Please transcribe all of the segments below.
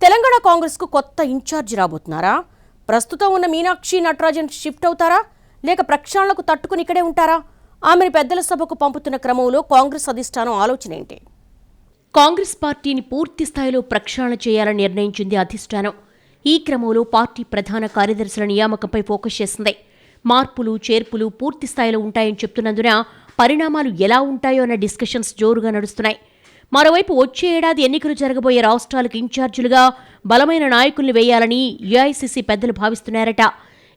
తెలంగాణ కాంగ్రెస్కు కొత్త ఇన్ఛార్జి రాబోతున్నారా? ప్రస్తుతం ఉన్న మీనాక్షి నటరాజన్ షిఫ్ట్ అవుతారా, లేక ప్రక్షాళనకు తట్టుకుని ఇక్కడే ఉంటారా? ఆమెను పెద్దల సభకు పంపుతున్న క్రమంలో కాంగ్రెస్ అధిష్టానం ఆలోచన ఏంటి? కాంగ్రెస్ పార్టీని పూర్తి స్థాయిలో ప్రక్షాళన చేయాలని నిర్ణయించింది అధిష్టానం. ఈ క్రమంలో పార్టీ ప్రధాన కార్యదర్శుల నియామకంపై ఫోకస్ చేసింది. మార్పులు చేర్పులు పూర్తి స్థాయిలో ఉంటాయని చెప్తున్నందున పరిణామాలు ఎలా ఉంటాయో అన్న డిస్కషన్స్ జోరుగా నడుస్తున్నాయి. మరోవైపు వచ్చే ఏడాది ఎన్నికలు జరగబోయే రాష్ట్రాలకు ఇన్ఛార్జీలుగా బలమైన నాయకుల్ని వేయాలని ఏఐసీసీ పెద్దలు భావిస్తున్నారట.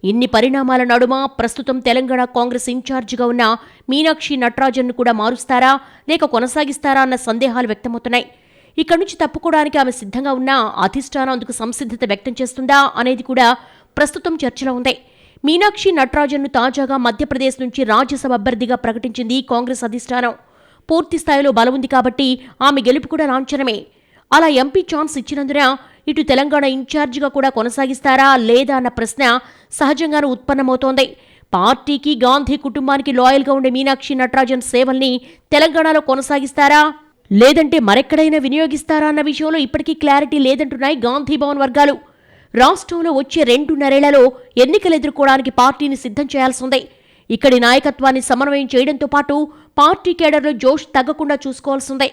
ఇన్ని పరిణామాల నడుమ ప్రస్తుతం తెలంగాణ కాంగ్రెస్ ఇన్ఛార్జిగా ఉన్న మీనాక్షి నటరాజన్ను కూడా మారుస్తారా, లేక కొనసాగిస్తారా అన్న సందేహాలు వ్యక్తమవుతున్నాయి. ఇక్కడి నుంచి తప్పుకోవడానికి ఆమె సిద్ధంగా ఉన్నా అధిష్టానం అందుకు సంసిద్ధత వ్యక్తం చేస్తుందా అనేది కూడా ప్రస్తుతం చర్చలో ఉంది. మీనాక్షి నటరాజన్ను తాజాగా మధ్యప్రదేశ్ నుంచి రాజ్యసభ అభ్యర్థిగా ప్రకటించింది కాంగ్రెస్ అధిష్టానం. పూర్తి స్థాయిలో బలం ఉంది కాబట్టి ఆమె గెలుపు కూడా లాంఛనమే. అలా ఎంపీ ఛాన్స్ ఇచ్చినందున ఇటు తెలంగాణ ఇన్ఛార్జిగా కూడా కొనసాగిస్తారా లేదా అన్న ప్రశ్న సహజంగానే ఉత్పన్నమవుతోంది. పార్టీకి గాంధీ కుటుంబానికి లాయల్గా ఉండే మీనాక్షి నటరాజన్ సేవల్ని తెలంగాణలో కొనసాగిస్తారా లేదంటే మరెక్కడైనా వినియోగిస్తారా అన్న విషయంలో ఇప్పటికీ క్లారిటీ లేదంటున్నాయి గాంధీ భవన్ వర్గాలు. రాష్ట్రంలో వచ్చే 2.5 ఏళ్లలో ఎన్నికలు ఎదుర్కోవడానికి పార్టీని సిద్ధం చేయాల్సిందే. ఇక్కడి నాయకత్వాన్ని సమన్వయం చేయడంతో పాటు పార్టీ కేడర్లో జోష్ తగ్గకుండా చూసుకోవాల్సిందే.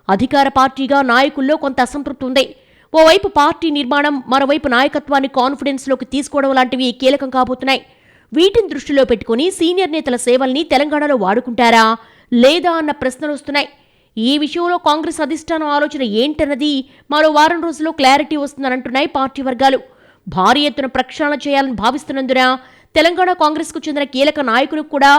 అధికార పార్టీగా నాయకుల్లో కొంత అసంతృప్తి ఉంది. ఓవైపు పార్టీ నిర్మాణం, మరోవైపు నాయకత్వాన్ని కాన్ఫిడెన్స్లోకి తీసుకోవడం లాంటివి కీలకం కాబోతున్నాయి. వీటిని దృష్టిలో పెట్టుకుని సీనియర్ నేతల సేవల్ని తెలంగాణలో వాడుకుంటారా లేదా అన్న ప్రశ్నలు వస్తున్నాయి. ఈ విషయంలో కాంగ్రెస్ అధిష్టానం ఆలోచన ఏంటన్నది మరో వారం రోజుల్లో క్లారిటీ వస్తుందనంటున్నాయి పార్టీ వర్గాలు. భారీ ఎత్తున ప్రక్షాళన చేయాలని భావిస్తున్నందున తెలంగాణ కాంగ్రెస్కు చెందిన కీలక నాయకులకు కూడా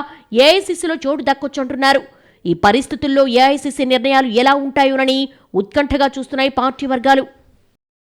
ఏఐసీసీలో చోటు దక్కొచ్చంటున్నారు. ఈ పరిస్థితుల్లో ఏఐసీసీ నిర్ణయాలు ఎలా ఉంటాయోనని ఉత్కంఠగా చూస్తున్నాయి పార్టీ వర్గాలు.